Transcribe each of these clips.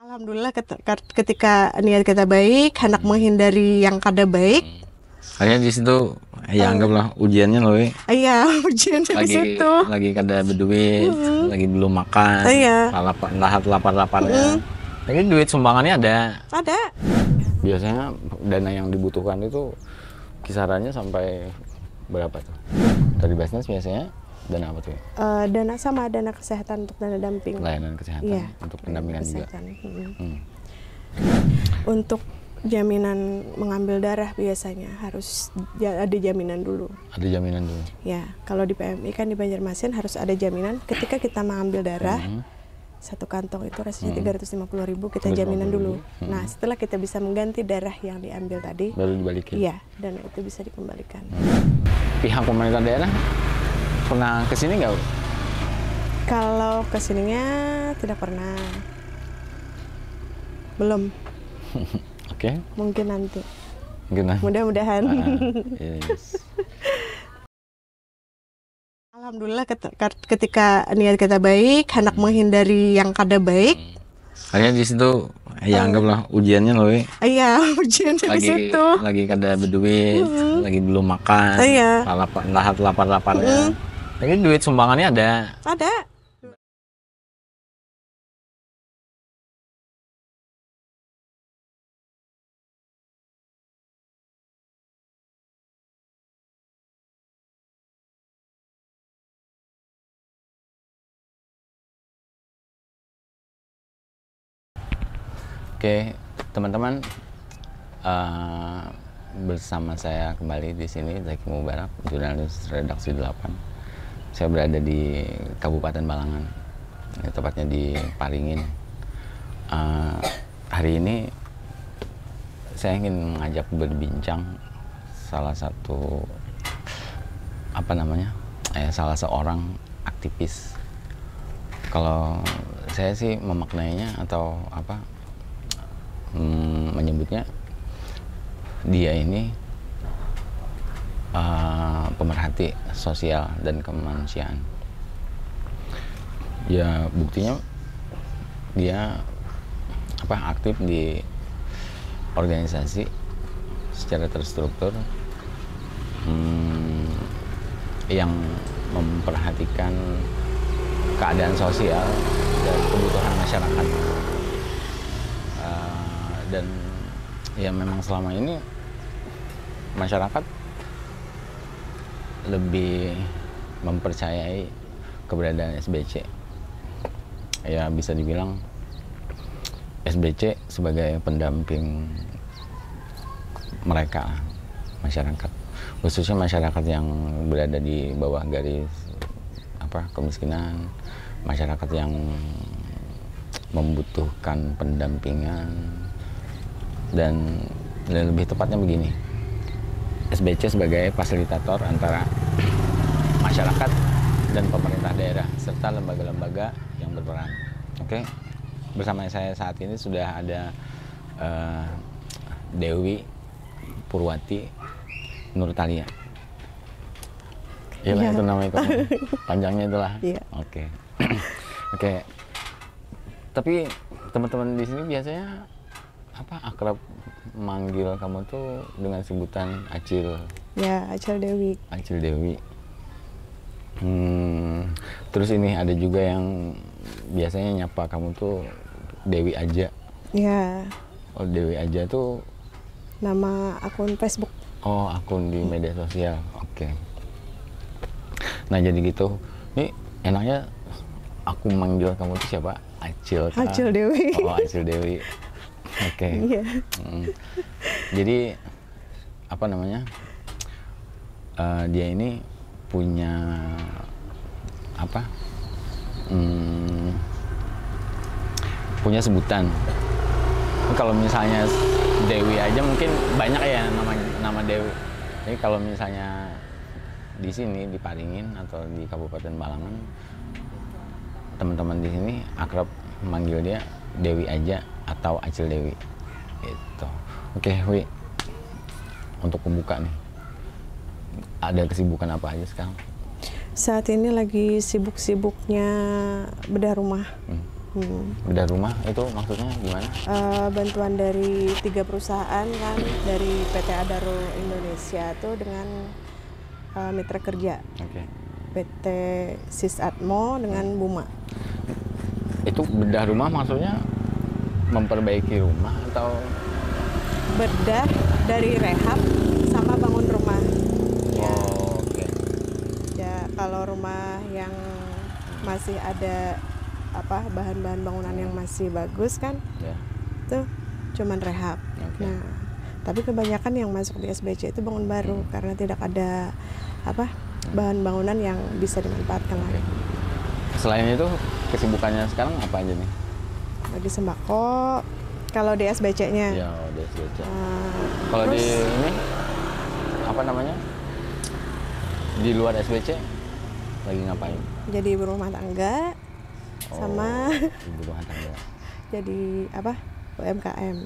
Alhamdulillah ketika niat kita baik, hendak menghindari yang kada baik. Kayaknya di situ ya anggaplah ujiannya loh. Iya, ujian di situ. Lagi kada berduit, lagi belum makan, Iya. lapar-laparnya. Tapi duit sumbangannya ada. Ada. Biasanya dana yang dibutuhkan itu kisarannya sampai berapa tuh? Dari Basnas biasanya dana apa tuh? Dana sama dana kesehatan untuk dana damping. Layanan kesehatan, Iya, untuk pendampingan juga. Untuk jaminan mengambil darah biasanya harus ada jaminan dulu. Ada jaminan dulu. Ya, kalau di PMI kan di Banjarmasin harus ada jaminan ketika kita mengambil darah. Satu kantong itu rasanya 350.000 kita jaminan dulu. Nah, setelah kita bisa mengganti darah yang diambil tadi, baru dibalikin. Iya, dan itu bisa dikembalikan. Pihak pemerintah daerah pernah kesini nggak? Kalau kesininya tidak pernah. Belum. Oke. Mungkin nanti. Mungkin. Mudah-mudahan. Yes. Alhamdulillah ketika niat kita baik, hendak menghindari yang kada baik. Kayaknya di situ ya anggaplah ujiannya loh. Iya, ujian di situ. Lagi kada berduit, lagi belum makan, Iya. lapar-laparnya. Tapi duit sumbangannya ada. Ada. Oke, teman-teman, bersama saya kembali di sini Zaki Mubarak, jurnalis redaksi 8. Saya berada di Kabupaten Balangan, tepatnya di Paringin. Hari ini saya ingin mengajak berbincang salah seorang aktivis. Kalau saya sih memaknainya atau menyebutnya dia ini pemerhati sosial dan kemanusiaan. Ya buktinya dia aktif di organisasi secara terstruktur yang memperhatikan keadaan sosial dan kebutuhan masyarakat. Dan ya memang selama ini masyarakat lebih mempercayai keberadaan SBC. Ya bisa dibilang SBC sebagai pendamping mereka, masyarakat, khususnya masyarakat yang berada di bawah garis kemiskinan, masyarakat yang membutuhkan pendampingan. Dan lebih tepatnya begini, SBC sebagai fasilitator antara masyarakat dan pemerintah daerah serta lembaga-lembaga yang berperan. Oke, bersama saya saat ini sudah ada Dewi Purwati Nurtalia. Iya, itu namanya panjangnya itulah. Iya. Oke. Oke. Tapi teman-teman di sini biasanya akrab manggil kamu tuh dengan sebutan Acil. Ya, Acil Dewi. Acil Dewi. Terus ini ada juga yang biasanya nyapa kamu tuh Dewi aja. Ya. Oh, Dewi aja tuh nama akun Facebook. Oh, akun di media sosial. Oke. Nah, jadi gitu. Ini enaknya aku manggil kamu tuh siapa? Acil kah? Acil Dewi. Oh, Acil Dewi. Oke. Iya. Jadi dia ini punya punya sebutan. Kalau misalnya Dewi aja mungkin banyak ya nama Dewi. Jadi kalau misalnya di sini di Paringin atau di Kabupaten Balangan, teman-teman di sini akrab manggil dia Dewi aja atau Acil Dewi. Itu. Oke, Wi. Untuk pembuka nih, ada kesibukan apa aja sekarang? Saat ini lagi sibuk-sibuknya bedah rumah. Bedah rumah itu maksudnya gimana? Bantuan dari 3 perusahaan kan, dari PT Adaro Indonesia tuh dengan mitra kerja. Oke. PT Sisatmo dengan Buma. Itu bedah rumah maksudnya memperbaiki rumah atau Bedah dari rehab sama bangun rumah. Ya. Oh, oke. Ya, kalau rumah yang masih ada bahan-bahan bangunan yang masih bagus kan, Ya. itu cuman rehab. Oke. Nah, tapi kebanyakan yang masuk di SBC itu bangun baru karena tidak ada bahan bangunan yang bisa dimanfaatkan lagi. Selain itu kesibukannya sekarang apa aja nih? Bagi sembako kalau di SBC-nya. Ya, di SBC. Kalau di ini apa namanya? Di luar SBC lagi ngapain? Jadi ibu rumah tangga sama ibu rumah tangga. jadi UMKM.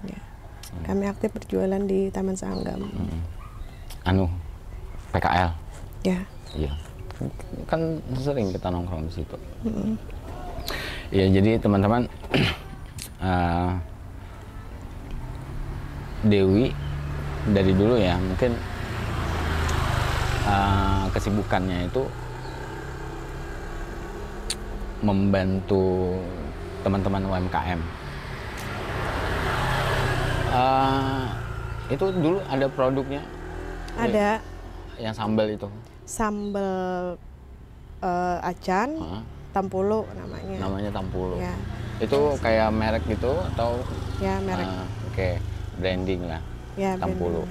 Ya. Kami aktif berjualan di Taman Sanggam. PKL. Ya. Iya. Kan sering kita nongkrong di situ. Iya, jadi teman-teman, Dewi dari dulu ya mungkin kesibukannya itu membantu teman-teman UMKM. Itu dulu ada produknya? Ada. Yang sambal itu? Sambal acan, Tampulu namanya. Namanya Tampulu. Ya. Itu kayak merek gitu atau? Ya, merek. Oke, branding lah. Ya, Tampulu.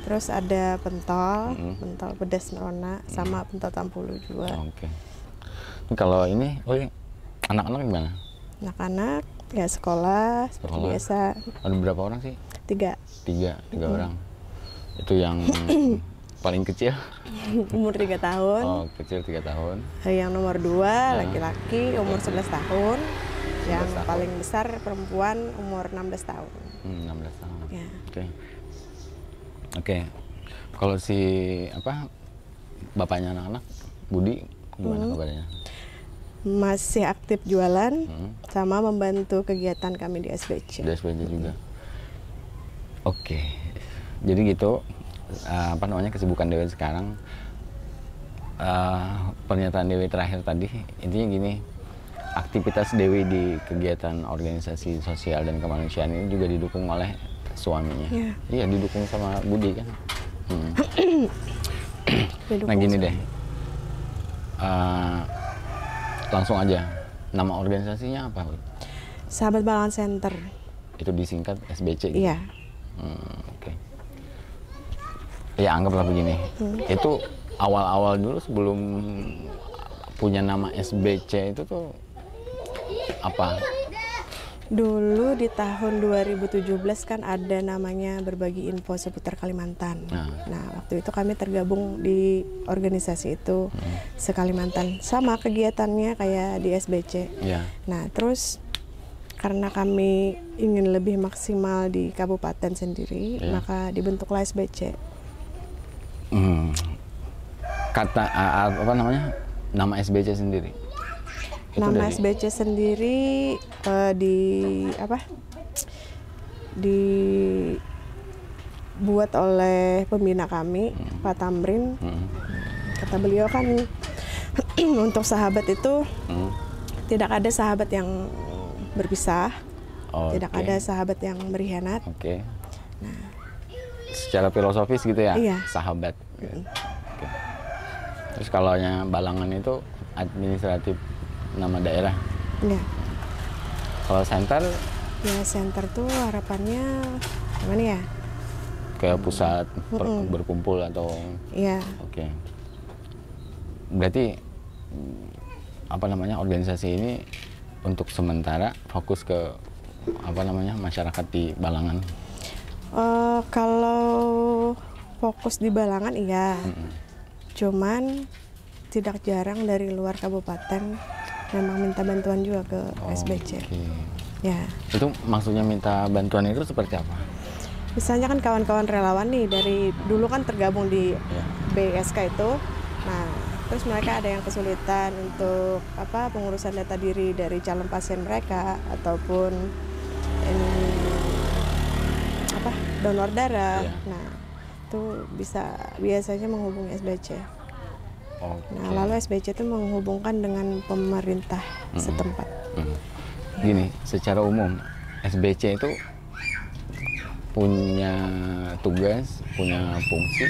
Terus ada pentol, pentol pedas merona, sama pentol Tampulu juga. Oke. Kalau ini, anak-anak gimana? Anak-anak ya sekolah seperti biasa. Ada berapa orang sih? 3 orang. Itu yang paling kecil? Umur 3 tahun. Oh, kecil 3 tahun. Yang nomor 2 laki-laki umur 11 tahun. Yang paling besar perempuan umur 16 tahun. 16 tahun. Ya. Oke. Kalau si bapaknya anak-anak, Budi, gimana kabarnya? Masih aktif jualan sama membantu kegiatan kami di SBC. Di SBC juga. Oke. Jadi gitu kesibukan Dewi sekarang. Pernyataan Dewi terakhir tadi intinya gini, aktivitas Dewi di kegiatan organisasi sosial dan kemanusiaan ini juga didukung oleh suaminya. Iya, didukung sama Budi kan. Nah gini deh, langsung aja, nama organisasinya apa? Sahabat Balangan Center. Itu disingkat SBC gitu? Iya. Oke. Ya anggaplah begini, itu awal-awal dulu sebelum punya nama SBC itu tuh apa? Dulu di tahun 2017 kan ada namanya Berbagi Info Seputar Kalimantan. Nah, waktu itu kami tergabung di organisasi itu se-Kalimantan. Sama kegiatannya kayak di SBC. Nah, terus karena kami ingin lebih maksimal di kabupaten sendiri, maka dibentuklah SBC. Nama SBC sendiri? Nama SBC sendiri dibuat oleh pembina kami, Pak Tamrin. Kata beliau kan untuk sahabat itu tidak ada sahabat yang berpisah, tidak ada sahabat yang berkhianat. Nah, secara filosofis gitu ya, sahabat. Terus kalau Balangan itu administratif nama daerah. Kalau center? Ya center tuh harapannya gimana ya? Kayak pusat berkumpul atau? Iya. Oke. Berarti organisasi ini untuk sementara fokus ke masyarakat di Balangan? Kalau fokus di Balangan iya. Cuman tidak jarang dari luar kabupaten memang minta bantuan juga ke SBC. Ya. Itu maksudnya minta bantuan itu seperti apa? Misalnya kan kawan-kawan relawan nih dari dulu kan tergabung di BSK itu. Nah, terus mereka ada yang kesulitan untuk pengurusan data diri dari calon pasien mereka ataupun donor darah. Nah, itu biasanya menghubungi SBC. Nah, lalu SBC itu menghubungkan dengan pemerintah setempat. Gini, secara umum SBC itu punya tugas, punya fungsi,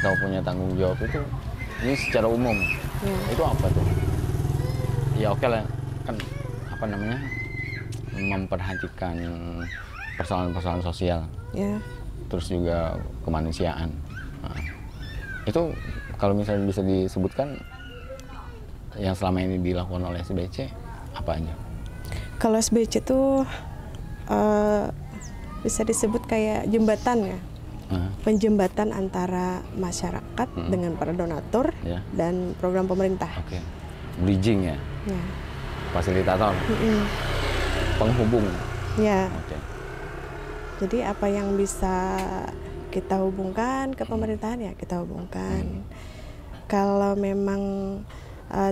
atau punya tanggung jawab itu, ini secara umum itu apa tuh? Ya oke lah, kan memperhatikan persoalan-persoalan sosial, terus juga kemanusiaan. Nah, itu kalau misalnya bisa disebutkan yang selama ini dilakukan oleh SBC apa aja? Kalau SBC itu bisa disebut kayak jembatan ya, penjembatan antara masyarakat dengan para donatur dan program pemerintah. Bridging ya, fasilitator, penghubung. Jadi apa yang bisa kita hubungkan ke pemerintahan ya kita hubungkan. Kalau memang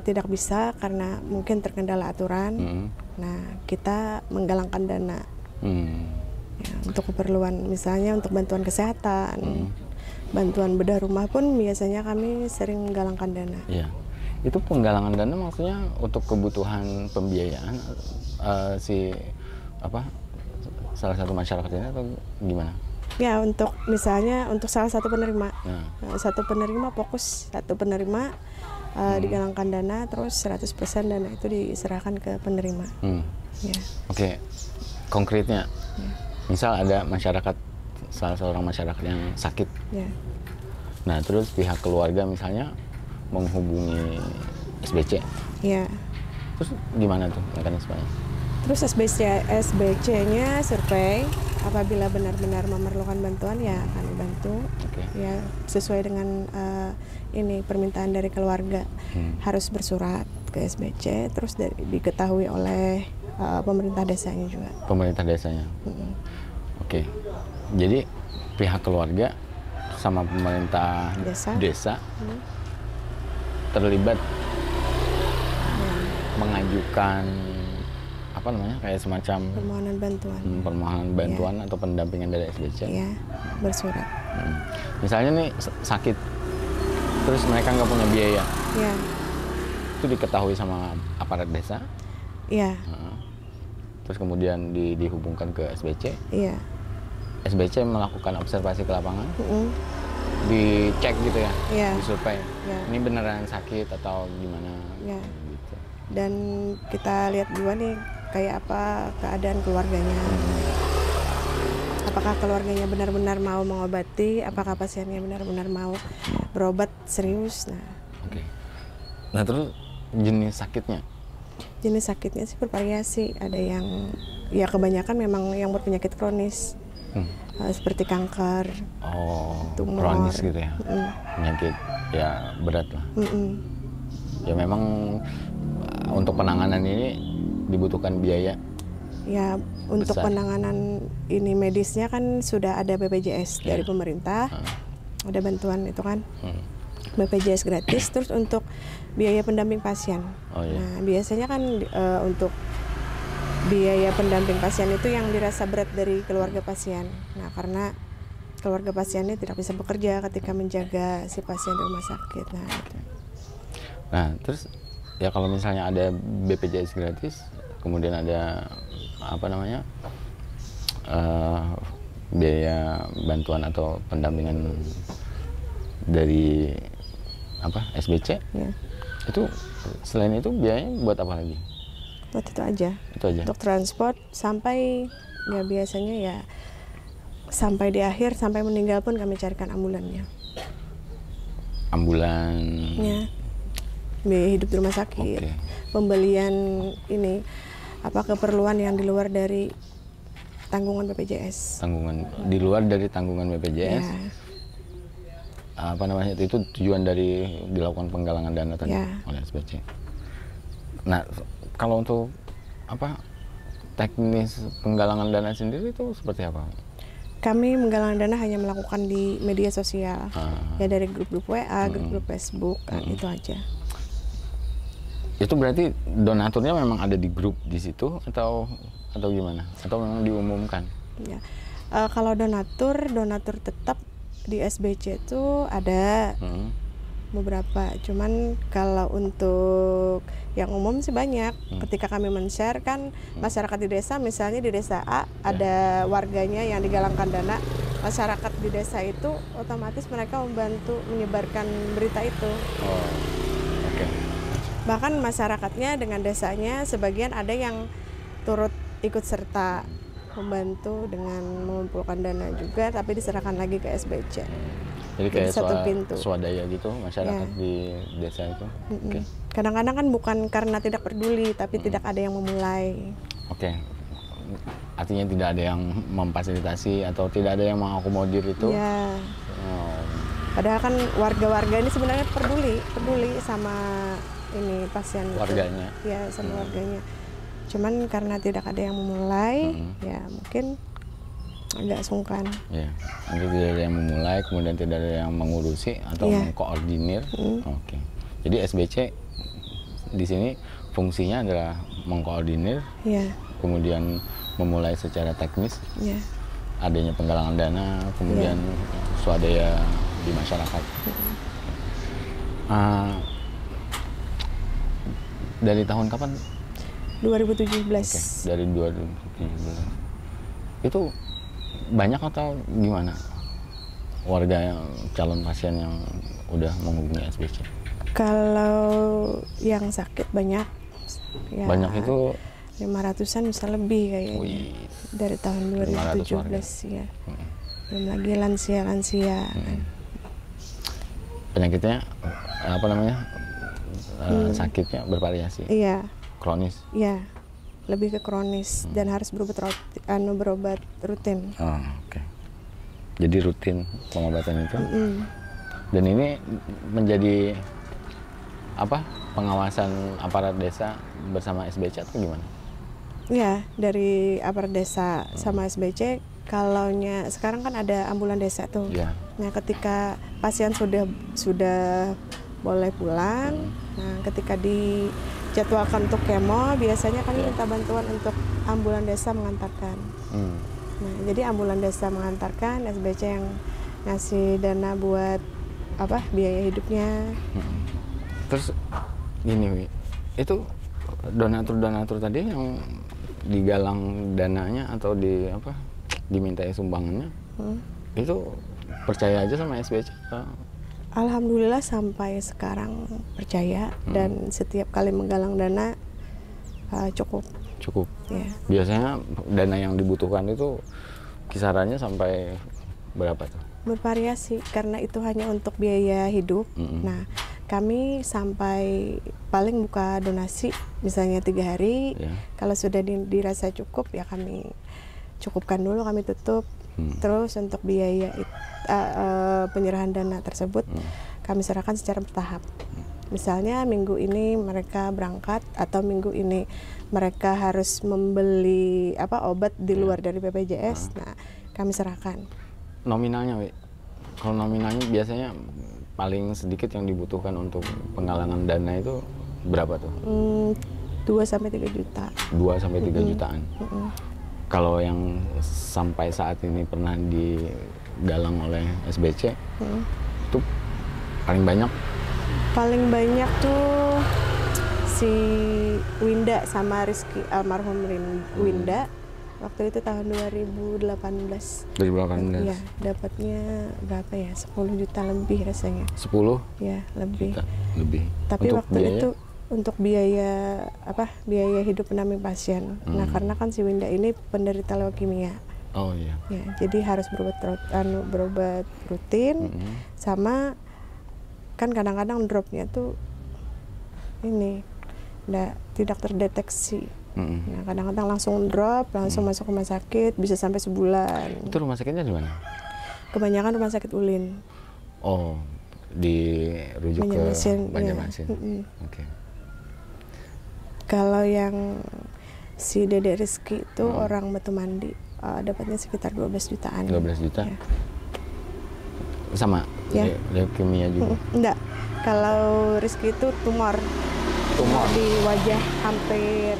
tidak bisa karena mungkin terkendala aturan, nah kita menggalangkan dana untuk keperluan, misalnya untuk bantuan kesehatan, bantuan bedah rumah pun biasanya kami sering menggalangkan dana. Itu penggalangan dana maksudnya untuk kebutuhan pembiayaan salah satu masyarakat ini atau gimana? Ya, untuk misalnya untuk salah satu penerima, satu penerima fokus, satu penerima digalangkan dana, terus 100% dana itu diserahkan ke penerima. Konkretnya, misal ada masyarakat, salah seorang masyarakat yang sakit, nah terus pihak keluarga misalnya menghubungi SBC, terus gimana tuh mekanismenya? Terus SBC-nya survei, apabila benar-benar memerlukan bantuan ya akan dibantu, ya sesuai dengan permintaan dari keluarga. Harus bersurat ke SBC, terus diketahui oleh pemerintah desanya juga. Pemerintah desanya. Jadi pihak keluarga sama pemerintah desa terlibat mengajukan kayak semacam permohonan bantuan atau pendampingan dari SBC. Bersurat. Misalnya nih sakit, terus mereka nggak punya biaya, itu diketahui sama aparat desa. Terus kemudian dihubungkan ke SBC. SBC melakukan observasi ke lapangan, dicek gitu ya, disurvei. Ini beneran sakit atau gimana? Gitu. Dan kita lihat juga nih kayak apa keadaan keluarganya. Apakah keluarganya benar-benar mau mengobati, apakah pasiennya benar-benar mau berobat serius. Nah terus jenis sakitnya? Jenis sakitnya sih bervariasi. Ada yang kebanyakan memang yang berpenyakit kronis, seperti kanker, tumor. Kronis gitu ya, penyakit ya berat lah. Ya memang untuk penanganan ini dibutuhkan biaya. Untuk penanganan ini medisnya kan sudah ada BPJS dari pemerintah, ada bantuan itu kan, BPJS gratis. Terus untuk biaya pendamping pasien, nah biasanya kan untuk biaya pendamping pasien itu yang dirasa berat dari keluarga pasien. Nah karena keluarga pasiennya tidak bisa bekerja ketika menjaga si pasien di rumah sakit. Nah terus ya kalau misalnya ada BPJS gratis, kemudian ada biaya bantuan atau pendampingan dari SBC, itu selain itu biayanya buat apa lagi? Buat itu aja. Untuk transport sampai biasanya sampai di akhir, sampai meninggal pun kami carikan ambulannya. Ambulan. Biaya hidup di rumah sakit, pembelian keperluan yang di luar dari tanggungan BPJS. Di luar dari tanggungan BPJS. Itu tujuan dari dilakukan penggalangan dana tadi oleh SBC. Nah, kalau untuk teknis penggalangan dana sendiri itu seperti apa? Kami menggalang dana hanya melakukan di media sosial, ya dari grup-grup WA, grup-grup Facebook, itu aja. Itu berarti donaturnya memang ada di grup di situ atau gimana? Atau memang diumumkan? Ya. Kalau donatur tetap di SBC itu ada beberapa. Cuman kalau untuk yang umum sih banyak. Ketika kami men-share kan masyarakat di desa, misalnya di desa A ada warganya yang digalangkan dana, masyarakat di desa itu otomatis mereka membantu menyebarkan berita itu. Oh, oke. Bahkan masyarakatnya dengan desanya sebagian ada yang turut ikut serta membantu dengan mengumpulkan dana juga, tapi diserahkan lagi ke SBC. Jadi kayak satu pintu swadaya gitu masyarakat di desa itu. Okay. Kadang-kadang kan bukan karena tidak peduli, tapi tidak ada yang memulai. Oke. Artinya tidak ada yang memfasilitasi atau tidak ada yang mengakomodir itu. Ya. Padahal kan warga-warga ini sebenarnya peduli sama ini pasien warganya. Itu. Ya, sama warganya. Cuman karena tidak ada yang memulai, ya mungkin agak sungkan. Ya, nanti tidak ada yang memulai, kemudian tidak ada yang mengurusi atau mengkoordinir. Oke. Jadi SBC di sini fungsinya adalah mengkoordinir, kemudian memulai secara teknis, adanya penggalangan dana, kemudian swadaya di masyarakat. Dari tahun kapan? 2017. Oke, dari 2017. Itu banyak atau gimana warga yang calon pasien yang udah menghubungi SBC? Kalau yang sakit banyak. Ya, banyak itu 500-an bisa lebih kayaknya. Dari tahun 2017 ya. Belum lagi lansia-lansia. Penyakitnya apa namanya? Sakitnya bervariasi. Iya. Kronis. Iya. Lebih ke kronis dan harus berobat rutin. Oh, oke. Jadi rutin pengobatan itu. Dan ini menjadi apa? Pengawasan aparat desa bersama SBC atau gimana? Iya, dari aparat desa sama SBC. Kalaunya sekarang kan ada ambulan desa tuh. Nah, ketika pasien sudah boleh pulang, nah ketika dijadwalkan untuk kemo, biasanya kami minta bantuan untuk ambulan desa mengantarkan. Nah, jadi ambulan desa mengantarkan, SBC yang ngasih dana buat biaya hidupnya. Terus gini, Wi, itu donatur tadi yang digalang dananya atau dimintai sumbangannya, itu percaya aja sama SBC? Alhamdulillah sampai sekarang percaya dan setiap kali menggalang dana cukup. Ya. Biasanya dana yang dibutuhkan itu kisarannya sampai berapa tuh? Bervariasi karena itu hanya untuk biaya hidup. Nah, kami sampai paling buka donasi misalnya 3 hari. Kalau sudah dirasa cukup ya kami cukupkan dulu, kami tutup. Terus untuk biaya penyerahan dana tersebut kami serahkan secara bertahap. Misalnya minggu ini mereka berangkat atau minggu ini mereka harus membeli obat di luar dari BPJS. Nah, kami serahkan. Nominalnya, Wi. Kalau nominalnya biasanya paling sedikit yang dibutuhkan untuk penggalangan dana itu berapa tuh? 2-3 juta. 2-3 jutaan. Kalau yang sampai saat ini pernah digalang oleh SBC, itu paling banyak? Paling banyak tuh si Winda sama Rizky, almarhum Winda. Waktu itu tahun 2018. 2018? Iya, dapatnya berapa ya? 10 juta lebih rasanya. 10? Ya, lebih. Lebih. Tapi untuk waktu biaya? Itu untuk biaya biaya hidup pendamping pasien. Nah, karena kan si Winda ini penderita leukemia. Oh iya. Ya, jadi harus berobat rutin, sama kan kadang-kadang dropnya tuh ini tidak terdeteksi. Nah, kadang-kadang langsung drop, langsung masuk rumah sakit, bisa sampai sebulan. Itu rumah sakitnya di mana? Kebanyakan rumah sakit Ulin. Oh, dirujuk ke Banjarmasin. Oke. Kalau yang si Dedek Rizky itu orang Batu Mandi. dapatnya sekitar 12 jutaan. 12 juta? Ya. Sama? Ya. Leukemia juga? Enggak. Kalau Rizky itu tumor. Tumor? Di wajah, hampir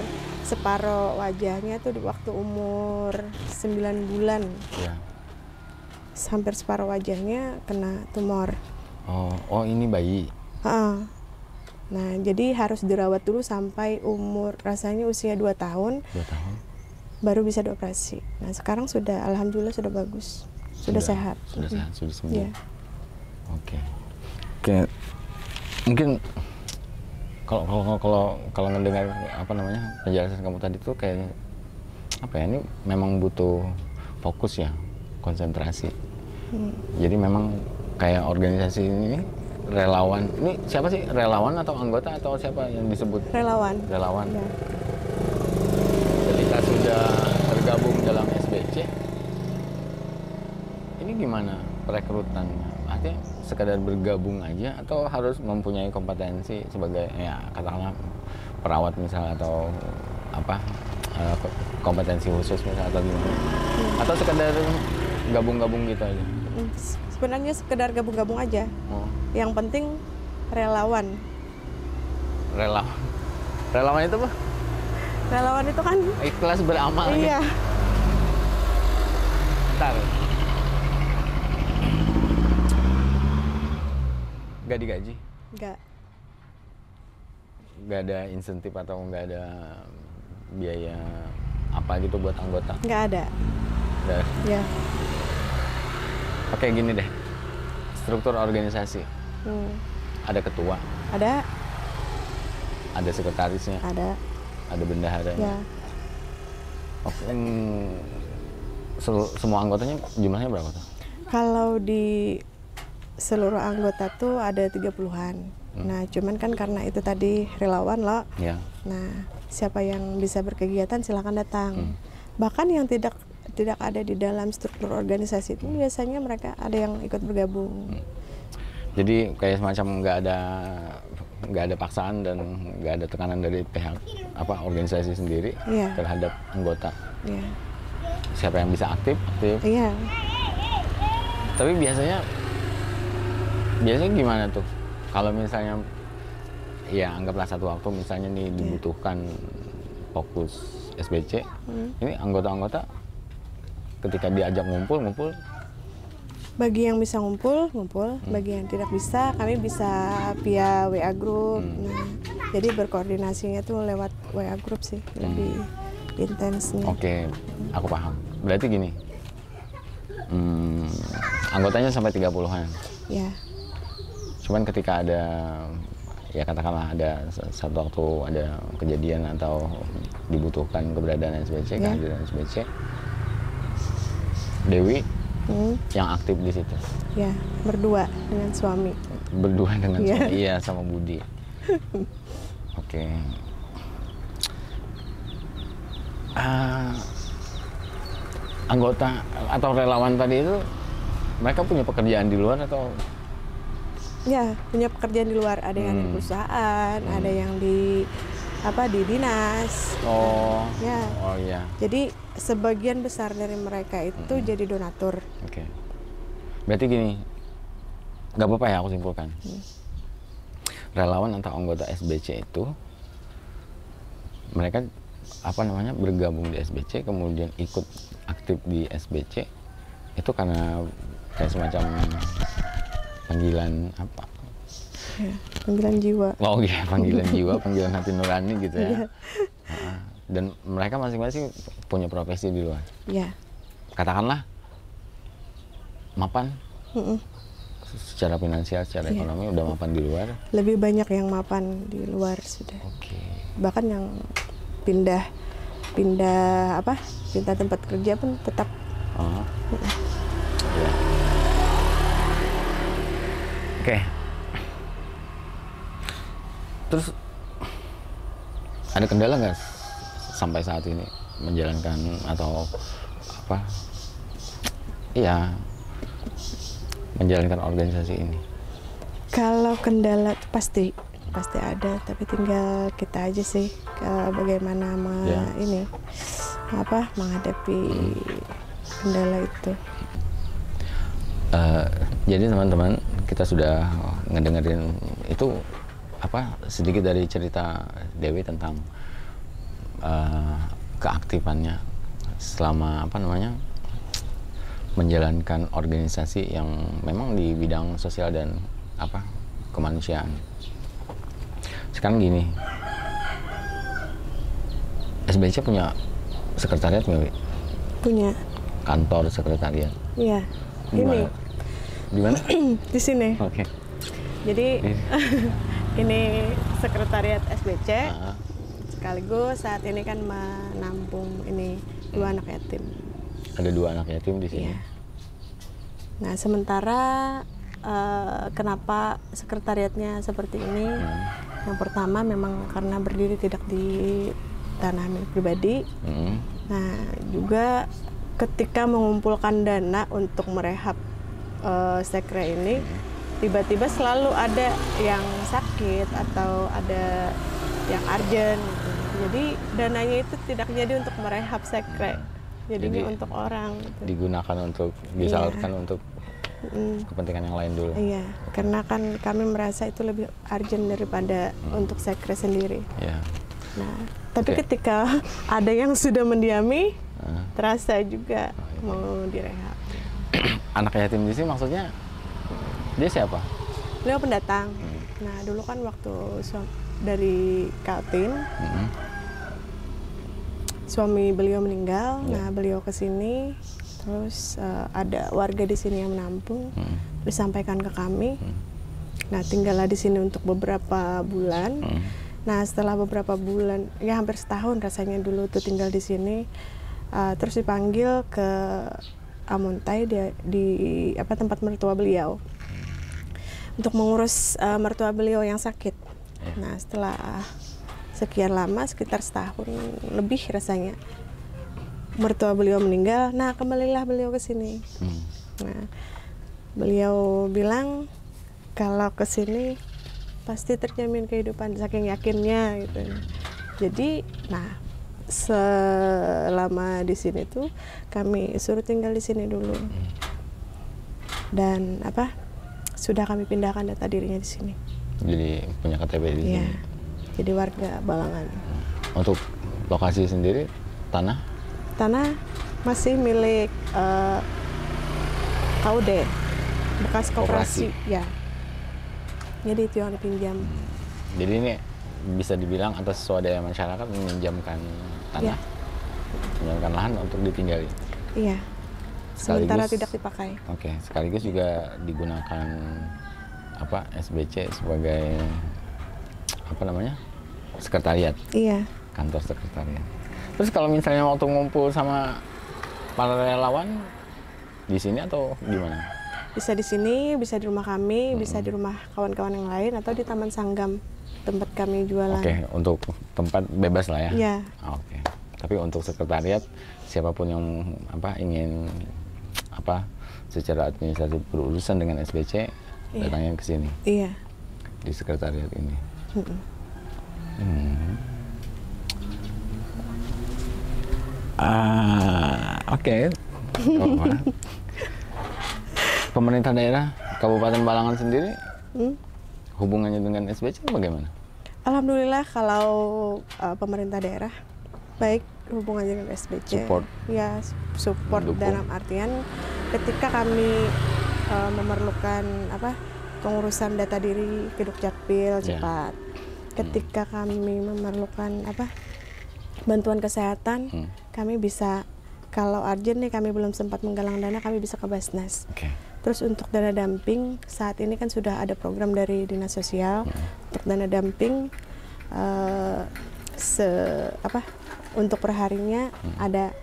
separuh wajahnya tuh di waktu umur 9 bulan. Ya. Hampir separuh wajahnya kena tumor. Oh ini bayi? Nah, jadi harus dirawat dulu sampai umur, rasanya usia 2 tahun. 2 tahun? Baru bisa dioperasi. Nah, sekarang sudah, alhamdulillah sudah bagus. Sudah sehat. Sudah sehat, sudah sembuh. Iya. Oke. Mungkin kalau mendengar apa namanya penjelasan kamu tadi tuh kayak apa ya, ini memang butuh fokus ya, konsentrasi. Jadi memang kayak organisasi ini relawan. Ini siapa sih, relawan atau anggota atau siapa yang disebut? Relawan. Relawan. Ya. Ketika sudah tergabung dalam SBC, ini gimana perekrutannya? Artinya sekadar bergabung aja atau harus mempunyai kompetensi sebagai ya katakanlah perawat misalnya atau apa kompetensi khusus misalnya atau gimana? Atau sekadar gabung-gabung gitu aja? Sebenarnya sekedar gabung-gabung aja. Yang penting relawan. Relawan itu apa? Relawan itu kan ikhlas beramal. Iya. Bentar. Gak digaji? Enggak. Gak ada insentif atau gak ada biaya apa gitu buat anggota? Nggak ada. Nggak. Ya. Oke, gini deh. Struktur organisasi. Ada ketua. Ada. Ada sekretarisnya. Ada. Ada bendaharanya. Ya. Oke. Semua anggotanya jumlahnya berapa tuh? Kalau di seluruh anggota tuh ada 30-an. Nah, cuman kan karena itu tadi relawan loh. Ya. Nah, siapa yang bisa berkegiatan silakan datang. Bahkan yang tidak ada di dalam struktur organisasi itu biasanya mereka ada yang ikut bergabung. Jadi kayak semacam nggak ada paksaan dan nggak ada tekanan dari pihak apa organisasi sendiri terhadap anggota. Iya. Siapa yang bisa aktif. Iya. Tapi biasanya gimana tuh? Kalau misalnya ya anggaplah satu waktu misalnya nih dibutuhkan fokus SBC, ini anggota-anggota ketika diajak ngumpul. Bagi yang bisa ngumpul. Bagi yang tidak bisa, kami bisa via WA group. Nah, jadi berkoordinasinya tuh lewat WA group sih, lebih intensnya. Oke, aku paham. Berarti gini, anggotanya sampai 30-an. Ya. Cuman ketika ada, ya katakanlah ada satu waktu ada kejadian atau dibutuhkan keberadaan SBC, kehadiran SBC, Dewi yang aktif di situ. Ya, berdua dengan suami. Berdua dengan suami, iya sama Budi. Oke. Anggota atau relawan tadi itu mereka punya pekerjaan di luar atau? Ya, punya pekerjaan di luar. Ada yang di perusahaan, ada yang di dinas. Oh. Ya. Oh iya. Jadi sebagian besar dari mereka itu jadi donatur. Oke. Berarti gini, nggak apa-apa ya aku simpulkan. Relawan atau anggota SBC itu mereka bergabung di SBC kemudian ikut aktif di SBC itu karena kayak semacam panggilan apa? Ya, panggilan jiwa. Oh iya, panggilan jiwa, panggilan hati nurani gitu ya. Dan mereka masing-masing punya profesi di luar. Ya. Katakanlah mapan. Secara finansial, secara ekonomi udah mapan di luar. Lebih banyak yang mapan di luar sudah. Oke. Bahkan yang pindah tempat kerja pun tetap. Ya. Oke. Terus ada kendala nggak sampai saat ini menjalankan atau apa? Iya, menjalankan organisasi ini. Kalau kendala pasti ada, tapi tinggal kita aja sih bagaimana menghadapi kendala itu. Jadi teman-teman, kita sudah ngedengerin itu sedikit dari cerita Dewi tentang keaktifannya selama menjalankan organisasi yang memang di bidang sosial dan kemanusiaan. Sekarang gini, SBC punya sekretariat nggak, Wi? Punya. Kantor sekretariat? Iya. Ini. Di mana? Di sini. Oke. Jadi ini sekretariat SBC. Sekaligus saat ini kan menampung ini 2 anak yatim. Ada 2 anak yatim di sini. Iya. Nah, sementara kenapa sekretariatnya seperti ini? Yang pertama memang karena berdiri tidak di tanah milik pribadi. Nah, juga ketika mengumpulkan dana untuk merehab sekre ini, tiba-tiba selalu ada yang sakit atau ada yang urgent gitu. Jadi dananya itu tidak jadi untuk merehab sekre, jadinya untuk orang gitu. Digunakan untuk disalurkan untuk kepentingan yang lain dulu. Iya, karena kan kami merasa itu lebih urgent daripada untuk sekre sendiri. Iya. Nah, tapi ketika ada yang sudah mendiami, terasa juga mau direhab. Anak yatim di sini maksudnya dia siapa? Beliau pendatang. Nah, dulu kan waktu dari Kaltim, suami beliau meninggal. Nah, beliau ke sini, terus ada warga di sini yang menampung, disampaikan ke kami. Nah, tinggallah di sini untuk beberapa bulan. Nah, setelah beberapa bulan, ya hampir setahun rasanya dulu tuh tinggal di sini, terus dipanggil ke Amuntai di tempat mertua beliau untuk mengurus mertua beliau yang sakit. Nah, setelah sekian lama, sekitar setahun lebih rasanya, mertua beliau meninggal. Nah, kembalilah beliau ke sini. Nah, beliau bilang kalau ke sini pasti terjamin kehidupan, saking yakinnya gitu. Jadi, nah, selama di sini tuh kami suruh tinggal di sini dulu. Dan sudah kami pindahkan data dirinya di sini. Jadi punya KTP di sini. Iya. Jadi warga Balangan. Untuk lokasi sendiri tanah? Tanah masih milik KUD, bekas koperasi. Ya. Jadi itu yang dipinjam. Jadi ini bisa dibilang atas swadaya masyarakat meminjamkan tanah, meminjamkan lahan untuk ditinggali. Iya. Sementara tidak dipakai. Oke, sekaligus juga digunakan SBC sebagai sekretariat. Iya. Kantor sekretariat. Terus kalau misalnya waktu ngumpul sama para relawan di sini atau di mana? Bisa di sini, bisa di rumah kami, bisa di rumah kawan-kawan yang lain, atau di Taman Sanggam tempat kami jualan. Oke, untuk tempat bebas lah ya. Iya. Oke. Tapi untuk sekretariat, siapapun yang ingin secara administratif berurusan dengan SBC, datangnya ke sini. Iya. Di sekretariat ini. Oke. Pemerintah daerah Kabupaten Balangan sendiri hubungannya dengan SBC bagaimana? Alhamdulillah kalau pemerintah daerah baik hubungannya dengan SBC. Support. Ya, support dalam artian ketika kami memerlukan pengurusan data diri ke Dukcapil cepat. Ketika kami memerlukan bantuan kesehatan, kami bisa, kalau urgent nih kami belum sempat menggalang dana, kami bisa ke Basnas. Terus untuk dana damping, saat ini kan sudah ada program dari Dinas Sosial untuk dana damping untuk perharinya ada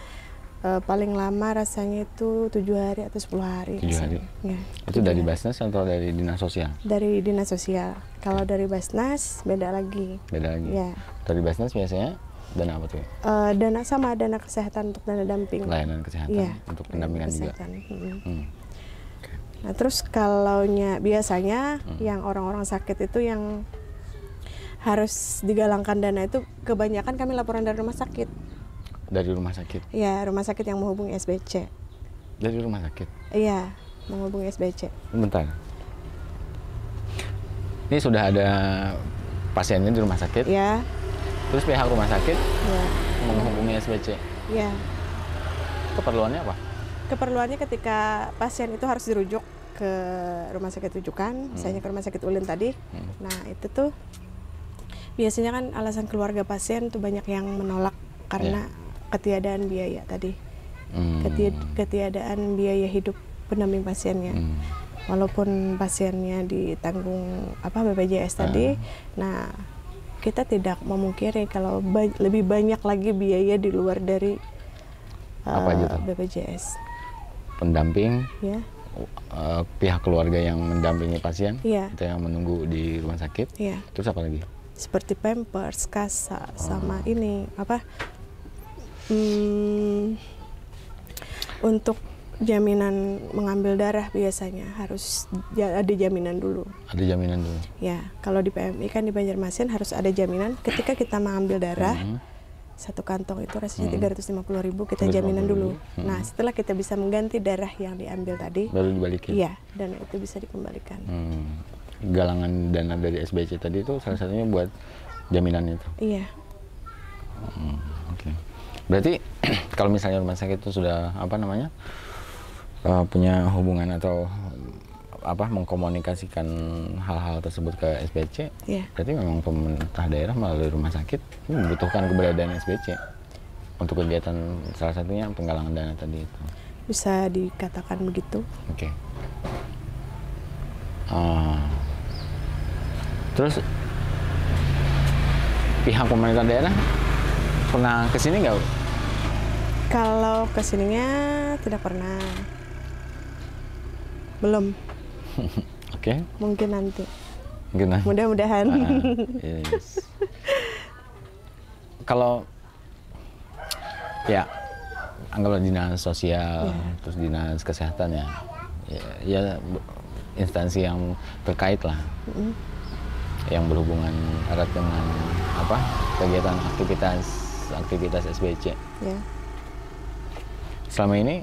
paling lama rasanya itu 7 hari atau 10 hari. 7 hari? Ya, itu dari Basnas atau dari Dinas Sosial? Dari Dinas Sosial. Kalau dari Basnas beda lagi. Beda lagi? Ya. Dari Basnas biasanya dana apa tuh? Dana sama, dana kesehatan untuk dana damping. Layanan kesehatan untuk pendampingan juga? Nah, terus biasanya yang orang-orang sakit itu yang harus digalangkan dana itu kebanyakan kami laporan dari rumah sakit. Dari rumah sakit? Ya, rumah sakit yang menghubungi SBC. Dari rumah sakit? Iya, menghubungi SBC. Bentar. Ini sudah ada pasiennya di rumah sakit? Ya. Terus pihak rumah sakit Ya. menghubungi SBC? Ya. Keperluannya apa? Keperluannya ketika pasien itu harus dirujuk ke rumah sakit rujukan, misalnya ke rumah sakit Ulin tadi. Nah, itu tuh biasanya kan alasan keluarga pasien tuh banyak yang menolak karena ketiadaan biaya tadi. Ketiadaan biaya hidup pendamping pasiennya. Walaupun pasiennya ditanggung BPJS tadi, nah kita tidak memungkiri kalau lebih banyak lagi biaya di luar dari BPJS. Pendamping, ya. Pihak keluarga yang mendampingi pasien, ya. Itu yang menunggu di rumah sakit. Ya. Terus apa lagi? Seperti Pampers, kasa, sama ini untuk jaminan mengambil darah biasanya harus ada jaminan dulu. Ada jaminan dulu. Ya, kalau di PMI kan di Banjarmasin harus ada jaminan ketika kita mengambil darah. Satu kantong itu rasanya 350.000 kita jaminan dulu. Nah, setelah kita bisa mengganti darah yang diambil tadi, baru dibalikin. Iya, dan itu bisa dikembalikan. Galangan dana dari SBC tadi itu salah satunya buat jaminan itu. Iya. Oke. Berarti kalau misalnya rumah sakit itu sudah punya hubungan atau mengkomunikasikan hal-hal tersebut ke SBC, berarti memang pemerintah daerah melalui rumah sakit membutuhkan keberadaan SBC untuk kegiatan salah satunya penggalangan dana tadi itu. Bisa dikatakan begitu. Oke. Terus pihak pemerintah daerah pernah kesini nggak? Kalau kesininya tidak pernah. Belum. Oke. Mungkin nanti. Mudah-mudahan. Yes. Kalau anggaplah dinas sosial, terus dinas kesehatan ya instansi yang terkait lah, yang berhubungan erat dengan kegiatan aktivitas SBC. Selama ini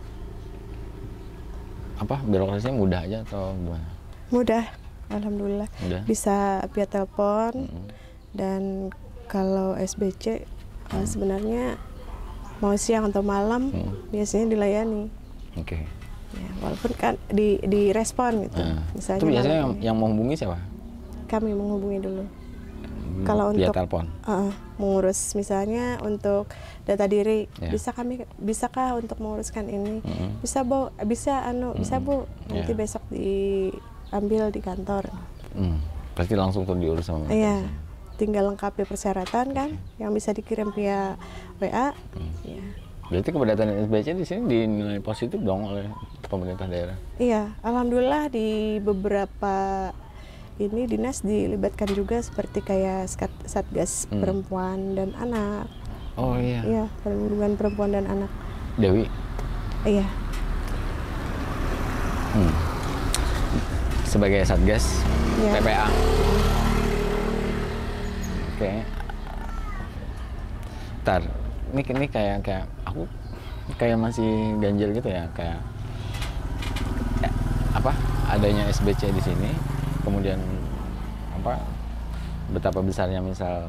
birokrasinya mudah aja atau gimana? Mudah, alhamdulillah. Mudah. Bisa via telepon dan kalau SBC sebenarnya mau siang atau malam biasanya dilayani. Oke. Ya, walaupun kan direspon gitu. Misalnya itu biasanya yang menghubungi siapa? Kami menghubungi dulu. Kalau via untuk telepon. Mengurus misalnya untuk data diri, bisakah untuk menguruskan ini? Bisa Bu, bisa Bu. Nanti besok diambil di kantor. Berarti langsung tuh diurus sama mereka. Iya. Tinggal lengkapi persyaratan kan yang bisa dikirim via WA. Ya. Berarti keberadaan SBC di sini dinilai positif dong oleh pemerintah daerah. Iya, alhamdulillah di beberapa ini dinas dilibatkan juga seperti kayak Satgas Perempuan dan Anak. Oh iya. Iya, perlindungan perempuan dan anak. Dewi. Iya. Sebagai Satgas PPA. Oke. Ntar, ini kayak aku kayak masih ganjil gitu ya, kayak adanya SBC di sini. Kemudian betapa besarnya misal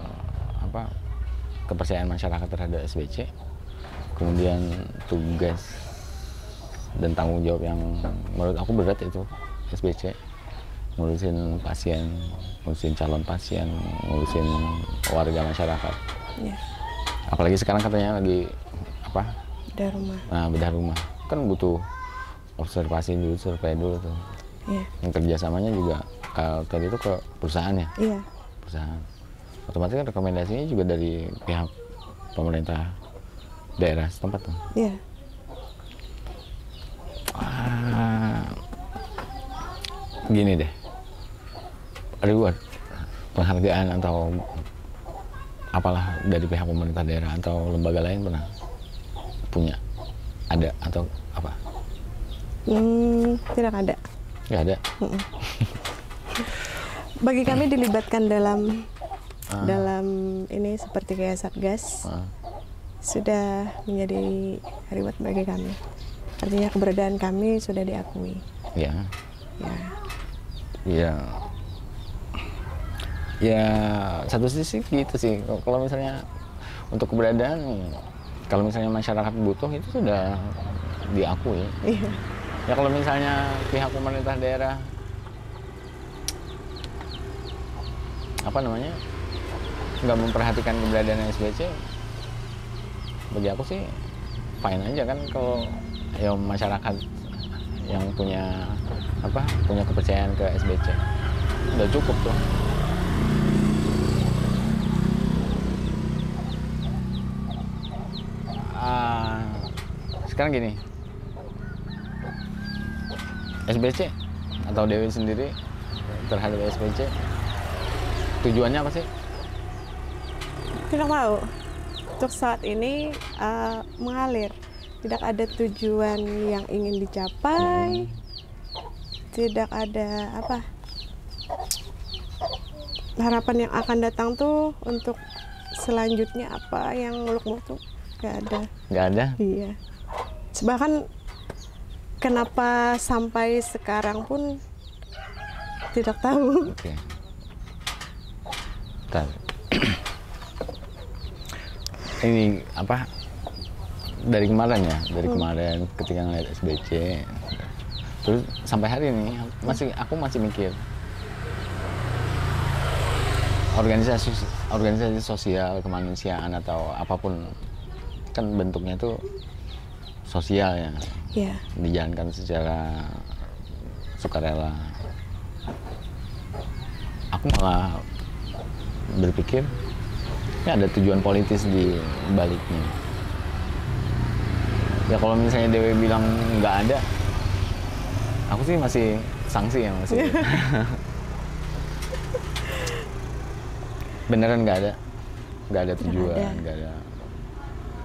kepercayaan masyarakat terhadap SBC, kemudian tugas dan tanggung jawab yang menurut aku berat itu SBC, ngurusin pasien, ngurusin calon pasien, ngurusin warga masyarakat. Apalagi sekarang katanya lagi bedah rumah. Nah, bedah rumah kan butuh observasi dulu, survei dulu tuh. Yang kerjasamanya juga kalau tadi itu ke perusahaan ya? Iya. Perusahaan. Otomatis kan rekomendasinya juga dari pihak pemerintah daerah setempat tuh. Iya. Gini deh, reward, penghargaan atau apalah dari pihak pemerintah daerah atau lembaga lain pernah punya? Ada atau apa? Tidak ada. Nggak ada. Bagi kami dilibatkan dalam ini seperti kayak Satgas sudah menjadi reward bagi kami. Artinya keberadaan kami sudah diakui. Ya. Ya. Ya. Ya, satu sisi gitu sih. Kalau misalnya untuk keberadaan, kalau misalnya masyarakat butuh itu sudah diakui. Iya. Ya kalau misalnya pihak pemerintah daerah apa namanya nggak memperhatikan keberadaan SBC, bagi aku sih fine aja kan. Kalau ya masyarakat yang punya kepercayaan ke SBC udah cukup tuh. Sekarang gini, SBC atau Dewi sendiri terhadap SBC tujuannya apa sih? Tidak tahu. Untuk saat ini mengalir, tidak ada tujuan yang ingin dicapai, tidak ada harapan yang akan datang tuh untuk selanjutnya apa yang muluk-muluk tuh nggak ada. Nggak ada? Iya. Bahkan kenapa sampai sekarang pun tidak tahu. Oke. Bentar. Ini apa? Dari kemarin ya, kemarin ketika ngeliat SBC, terus sampai hari ini aku masih mikir organisasi sosial kemanusiaan atau apapun kan bentuknya tuh sosial ya. Yeah. Dijalankan secara sukarela. Aku malah berpikir ya ada tujuan politis di baliknya. Ya kalau misalnya Dewi bilang nggak ada, aku sih masih sanksi ya masih. Beneran nggak ada tujuan, nggak ada.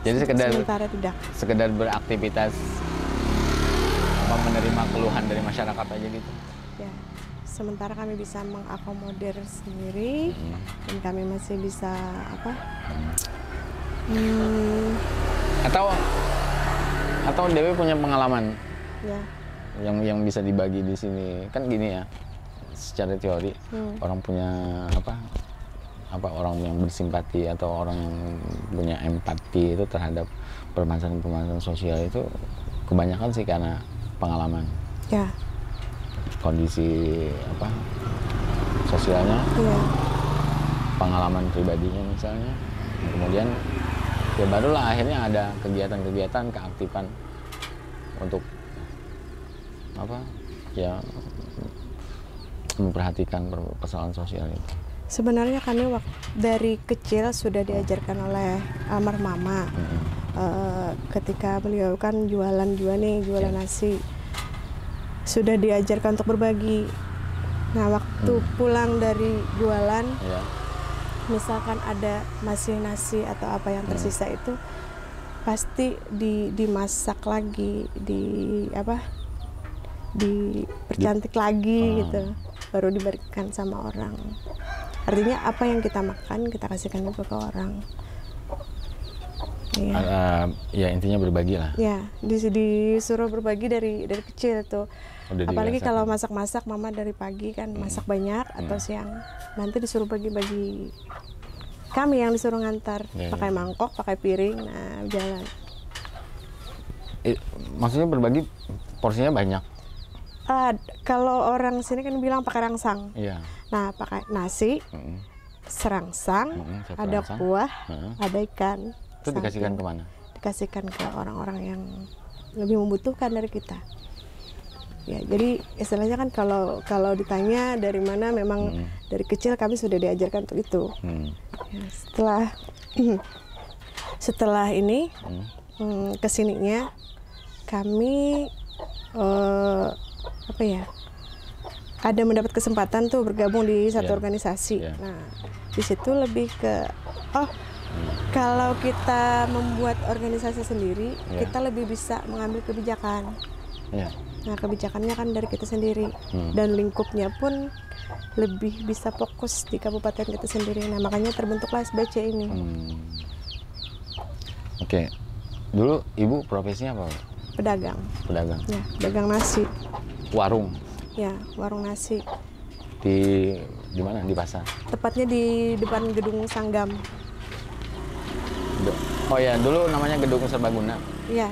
Jadi sekedar beraktivitas menerima keluhan dari masyarakat aja gitu. Ya, sementara kami bisa mengakomodir sendiri dan kami masih bisa atau Dewi punya pengalaman ya yang bisa dibagi di sini kan gini ya, secara teori orang punya orang yang bersimpati atau orang yang punya empati itu terhadap permasalahan sosial itu kebanyakan sih karena pengalaman. Ya. Kondisi sosialnya. Ya. Pengalaman pribadinya misalnya. Kemudian ya barulah akhirnya ada kegiatan-kegiatan keaktifan untuk memperhatikan persoalan sosial itu. Sebenarnya kami dari kecil sudah diajarkan oleh almarhumah. Ketika beliau kan jualan nasi, sudah diajarkan untuk berbagi. Nah, waktu pulang dari jualan, misalkan ada masih nasi atau apa yang tersisa itu pasti dimasak lagi, dipercantik lagi gitu, baru diberikan sama orang. Artinya apa yang kita makan kita kasihkan juga ke orang. Ya intinya berbagi lah. Ya, disuruh berbagi dari kecil tuh. Apalagi kalau masak-masak, mama dari pagi kan masak banyak atau siang, nanti disuruh bagi-bagi. Kami yang disuruh ngantar, pakai mangkok, pakai piring, nah jalan. Maksudnya berbagi porsinya banyak. Kalau orang sini kan bilang pakai rangsang. Iya. Nah, pakai nasi, serangsang, ada kuah, ada ikan. Itu dikasihkan kemana? Dikasihkan ke orang-orang yang lebih membutuhkan dari kita. Ya, jadi istilahnya kan kalau ditanya dari mana, memang dari kecil kami sudah diajarkan untuk itu. Ya, setelah ini kesininya kami ada mendapat kesempatan tuh bergabung di satu organisasi. Nah, di situ lebih ke kalau kita membuat organisasi sendiri, kita lebih bisa mengambil kebijakan. Nah, kebijakannya kan dari kita sendiri, dan lingkupnya pun lebih bisa fokus di kabupaten kita sendiri. Nah, makanya terbentuklah SBC ini. Oke. Dulu Ibu profesinya apa? Pedagang. Pedagang. Ya, pedagang nasi. Warung. Ya, warung nasi. Di mana? Di pasar. Tepatnya di depan gedung Sanggam. Oh ya, dulu namanya Gedung Serbaguna. Iya.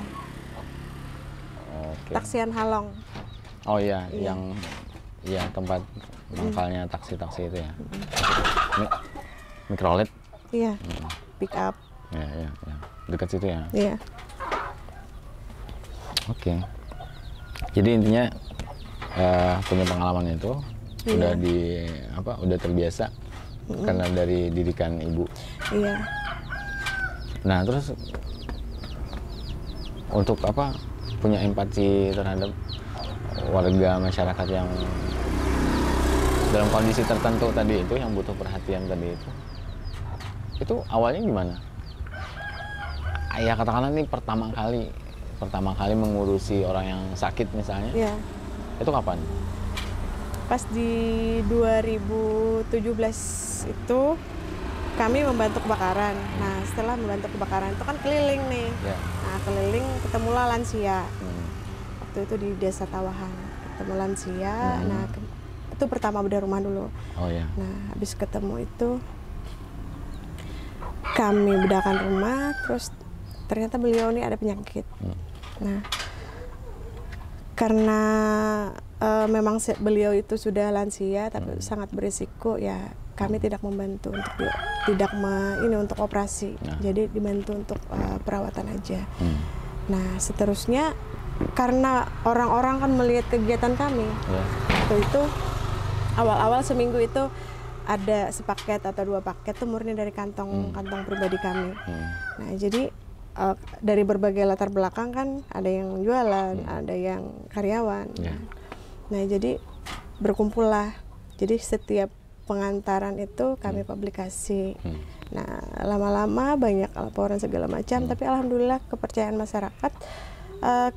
Oke. Taksian Halong. Oh iya, Iya. yang ya tempat mangkalnya taksi-taksi itu ya. Mikrolet. Iya. Pick up. Ya. Dekat situ ya. Iya. Oke. Jadi intinya punya pengalaman itu udah udah terbiasa karena dari didikan ibu. Iya. Nah, terus untuk punya empati terhadap warga masyarakat yang dalam kondisi tertentu tadi itu, yang butuh perhatian tadi itu awalnya gimana? Ya katakanlah ini pertama kali mengurusi orang yang sakit misalnya. Iya. Itu kapan? Pas di 2017 itu kami membantu kebakaran. Nah, setelah membantu kebakaran itu kan keliling nih. Ya. Nah, keliling ketemulah lansia. Waktu itu di Desa Tawahan ketemu lansia. Nah, itu pertama bedah rumah dulu. Oh ya. Nah, habis ketemu itu kami bedahkan rumah, terus ternyata beliau ini ada penyakit. Nah, karena memang beliau itu sudah lansia tapi sangat berisiko, ya kami tidak membantu untuk untuk operasi. Jadi dibantu untuk perawatan aja. Nah, seterusnya karena orang-orang kan melihat kegiatan kami. Waktu itu awal-awal seminggu itu ada sepaket atau 2 paket tuh murni dari kantong pribadi kami. Nah, jadi dari berbagai latar belakang kan, ada yang jualan, ada yang karyawan. Nah, jadi berkumpullah. Jadi setiap pengantaran itu kami publikasi. Nah, lama-lama banyak laporan segala macam, tapi alhamdulillah kepercayaan masyarakat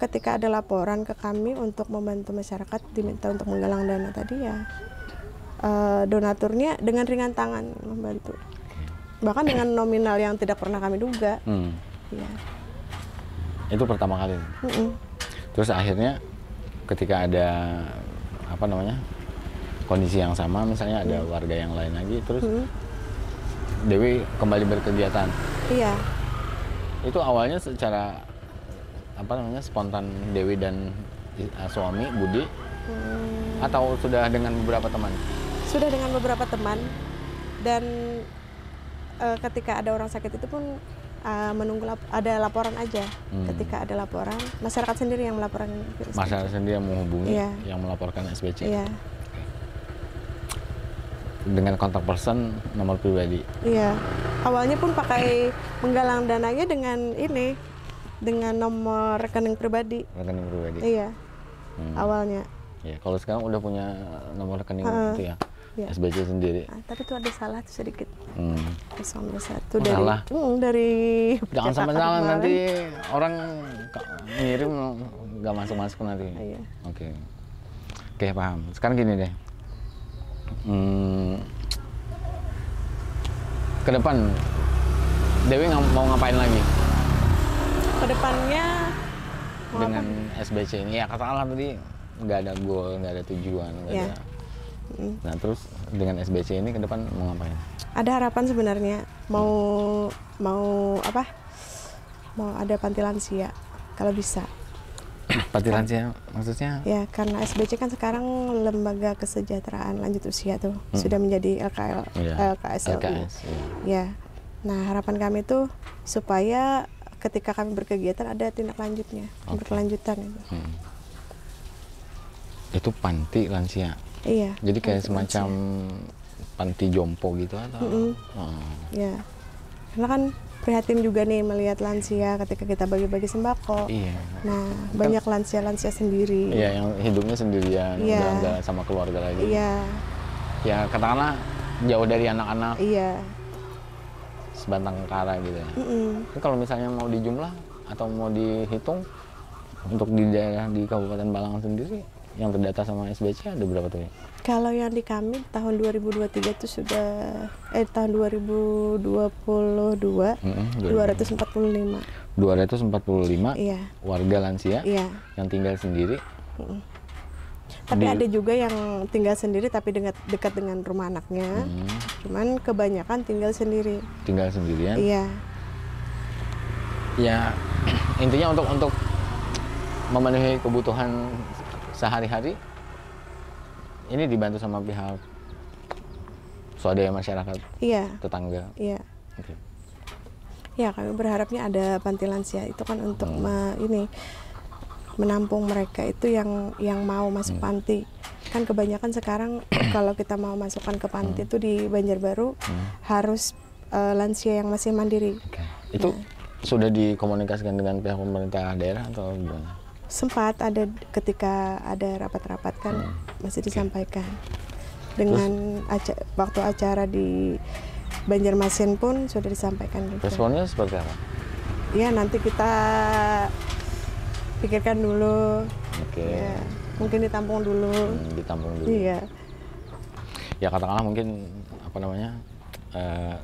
ketika ada laporan ke kami untuk membantu masyarakat, diminta untuk menggalang dana tadi, ya donaturnya dengan ringan tangan membantu. Bahkan dengan nominal yang tidak pernah kami duga. Ya. Itu pertama kali. Terus akhirnya ketika ada kondisi yang sama, misalnya ada warga yang lain lagi, terus Dewi kembali berkegiatan. Iya. Itu awalnya secara spontan Dewi dan suami Budi, atau sudah dengan beberapa teman? Sudah dengan beberapa teman, dan ketika ada orang sakit itu pun menunggu ada laporan aja. Ketika ada laporan, masyarakat sendiri yang melaporkan. Masyarakat sendiri yang menghubungi, yang melaporkan SBC. Iya. Dengan kontak person nomor pribadi. Iya. Awalnya pun pakai menggalang dananya dengan nomor rekening pribadi. Rekening pribadi. Iya. Awalnya. Ya, kalau sekarang udah punya nomor rekening itu ya. Ya. SBC sendiri. Tapi itu ada salah tuh sedikit. 01 dari. Jangan sampai salah, kemarin. nanti orang ngirim nggak masuk nanti. Iya. Oke, paham. Sekarang gini deh. Ke depan Dewi mau ngapain lagi? Kedepannya dengan SBC ini, ya katakanlah tadi nggak ada goal, nggak ada tujuan, nggak ada. Nah, terus dengan SBC ini ke depan mau ngapain? Ada harapan sebenarnya, mau ada panti lansia kalau bisa. Panti lansia maksudnya? Ya, karena SBC kan sekarang lembaga kesejahteraan lanjut usia tuh sudah menjadi LKS. Ya. Nah, harapan kami tuh supaya ketika kami berkegiatan ada tindak lanjutnya, berkelanjutan itu. Itu panti lansia. Iya. Jadi kayak semacam panti jompo gitu atau? Ya, karena kan prihatin juga nih melihat lansia ketika kita bagi-bagi sembako. Iya. Nah, banyak lansia-lansia sendiri. Iya, yang hidupnya sendirian, udah nggak sama keluarga lagi. Iya. Ya katakanlah jauh dari anak-anak. Iya. Sebatang kara gitu ya. Kalau misalnya mau dijumlah atau mau dihitung untuk di daerah di Kabupaten Balangan sendiri, yang terdata sama SBC ada berapa tuh ya? Kalau yang di kami tahun 2023 itu sudah tahun 2022 245. 245 Iya. warga lansia Iya. yang tinggal sendiri. Tapi Di- ada juga yang tinggal sendiri tapi dekat dengan rumah anaknya. Cuman kebanyakan tinggal sendiri. Tinggal sendirian. Iya. Ya intinya untuk memenuhi kebutuhan sehari-hari ini dibantu sama pihak swadaya masyarakat Iya. tetangga. Iya. Oke. Ya, kami berharapnya ada panti lansia itu kan untuk menampung mereka itu yang mau masuk panti. Kan kebanyakan sekarang kalau kita mau masukkan ke panti itu di Banjarbaru harus lansia yang masih mandiri. Oke. Itu sudah dikomunikasikan dengan pihak pemerintah daerah atau gimana? Sempat ada ketika ada rapat-rapat kan masih disampaikan. Dengan waktu acara di Banjarmasin pun sudah disampaikan juga. Responnya seperti apa? Ya, nanti kita pikirkan dulu. Oke. Ya, mungkin ditampung dulu. Ditampung dulu. Iya. Ya katakanlah mungkin apa namanya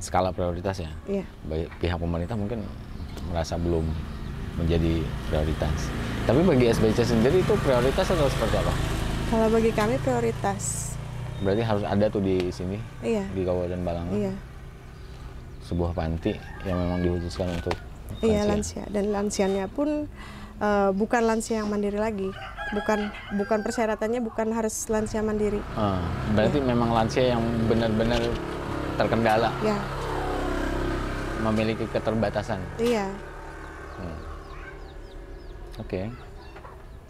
skala prioritas ya. Iya. Bagi pihak pemerintah mungkin merasa belum menjadi prioritas. Tapi bagi SBC sendiri itu prioritas atau seperti apa? Kalau bagi kami prioritas. Berarti harus ada tuh di sini, Iya. di Kabupaten Balanga, Iya. sebuah panti yang memang dikhususkan untuk Iya, lansia. Dan lansianya pun bukan lansia yang mandiri lagi. Bukan persyaratannya bukan harus lansia mandiri. Berarti memang lansia yang benar-benar terkendala, Ya. memiliki keterbatasan. Iya. Oke.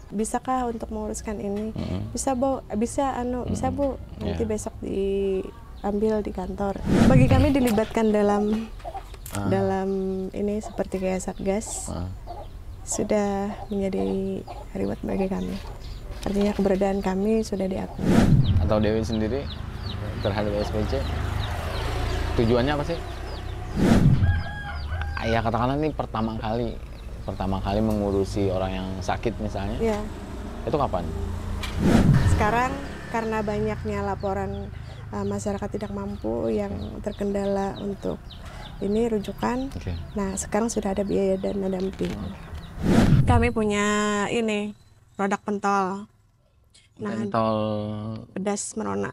Bisakah untuk menguruskan ini? Bisa, Bu. Bisa bisa, Bu. Nanti besok diambil di kantor. Bagi kami dilibatkan dalam ini seperti kayak Satgas. Sudah menjadi reward bagi kami. Artinya keberadaan kami sudah diakui. Atau Dewi sendiri terhadap SPC tujuannya apa sih? Ya katakanlah ini pertama kali mengurusi orang yang sakit misalnya. Ya. Itu kapan? Sekarang karena banyaknya laporan masyarakat tidak mampu yang terkendala untuk ini rujukan. Oke. Nah, sekarang sudah ada biaya dana damping. Kami punya ini produk pentol. Nah, Pentol pedas merona.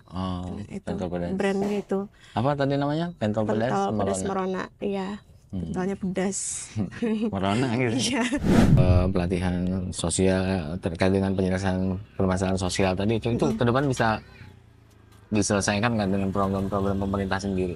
Itu pentol pedas. brandnya itu. Apa tadi namanya? Pentol pedas Pentol pedas merona. merona. Iya. Pentolnya pedas. Merona gitu. Iya. Pelatihan sosial terkait dengan penyelesaian permasalahan sosial tadi itu ke depan bisa diselesaikan nggak dengan program-program pemerintah sendiri?